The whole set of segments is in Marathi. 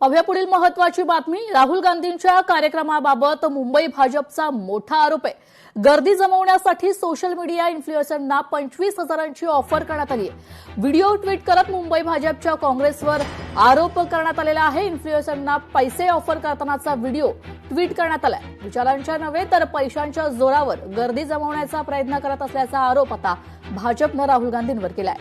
पाहूया पुढील महत्त्वाची बातमी। राहुल गांधींच्या कार्यक्रमाबाबत मुंबई भाजपचा मोठा आरोप आहे। गर्दी जमवण्यासाठी सोशल मीडिया इन्फ्लुएन्सरना 25,000ची ऑफर करण्यात आली आहे। व्हिडिओ ट्विट करत मुंबई भाजपच्या काँग्रेसवर आरोप करण्यात आलेला आहे। इन्फ्लुएन्सरना पैसे ऑफर करतानाचा व्हिडिओ ट्विट करण्यात आलाय। विचारांच्या नव्हे तर पैशांच्या जोरावर गर्दी जमवण्याचा प्रयत्न करत असल्याचा आरोप आता भाजपनं राहुल गांधींवर केलाय।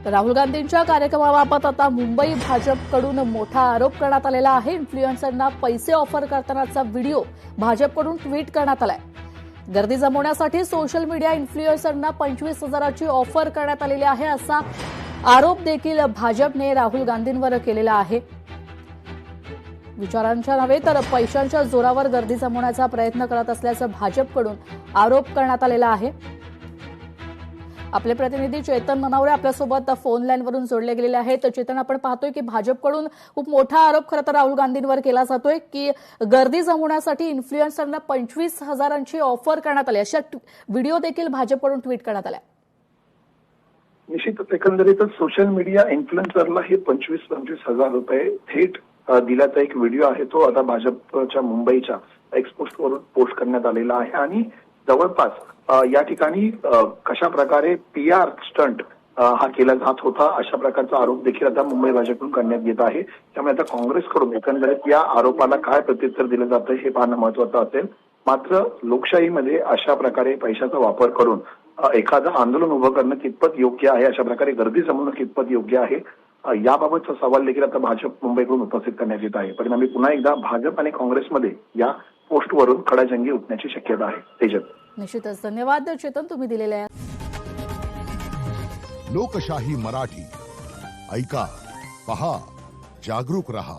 राहुल गांधींच्या कार्यक्रमाबाबत आता मुंबई भाजपकडून मोठा आरोप करण्यात आलेला आहे। इन्फ्लुएन्सरना पैसे ऑफर करतानाचा व्हिडिओ भाजपकडून ट्विट करण्यात आलाय। गर्दी जमवण्यासाठी सोशल मीडिया इन्फ्लुएन्सरना 25,000ची ऑफर करण्यात आलेली आहे, असा आरोप देखील भाजपने राहुल गांधींवर केलेला आहे। विचारांच्या नव्हे तर पैशांच्या जोरावर गर्दी जमवण्याचा प्रयत्न करत असल्याचं भाजपकडून आरोप करण्यात आलेला आहे। आपले प्रतिनिधी चेतन ननावरे आपल्यासोबत फोन लाईनवरून जोडले गेलेले आहेत। चेतन, आपण पाहतोय की भाजपकडून खूप मोठा आरोप खरं तर राहुल गांधींवर केला जातोय की गर्दी जमवण्यासाठी इन्फ्लुएन्सरना 25,000ची ऑफर करण्यात आली, अशा व्हिडिओ देखील भाजपकडून ट्विट करण्यात आल्या। निश्चितच एकंदरीतच सोशल मीडिया इन्फ्लुएन्सरला हे 25,000 रुपये थेट दिल्याचा एक व्हिडिओ आहे, तो आता भाजपच्या मुंबईच्या एक्सपोस्टवरून पोस्ट करण्यात आलेला आहे। आणि जवळपास या ठिकाणी कशा प्रकारे पीआर स्टंट हा केला जात होता, अशा प्रकारचा आरोप देखील आता मुंबई भाजपकडून करण्यात येत आहे। त्यामुळे आता काँग्रेसकडून एकंदरीत या आरोपाला काय प्रत्युत्तर दिलं जातं हे पाहणं महत्त्वाचं असेल। मात्र लोकशाहीमध्ये अशा प्रकारे पैशाचा वापर करून एखादं आंदोलन उभं करणं कितपत योग्य आहे, अशा प्रकारे गर्दी जमवणं कितपत योग्य आहे, याबाबतचा सवाल देखील आता भाजप मुंबईकडून उपस्थित करण्यात येत आहे। परिणामी पुन्हा एकदा भाजप आणि काँग्रेसमध्ये या पोस्टवरून खडाजंगी उठण्याची शक्यता आहे। तेजत, निश्चितच धन्यवाद चेतन, तुम्ही दिलेल्या लोकशाही मराठी ऐका, पहा, जागरूक रहा।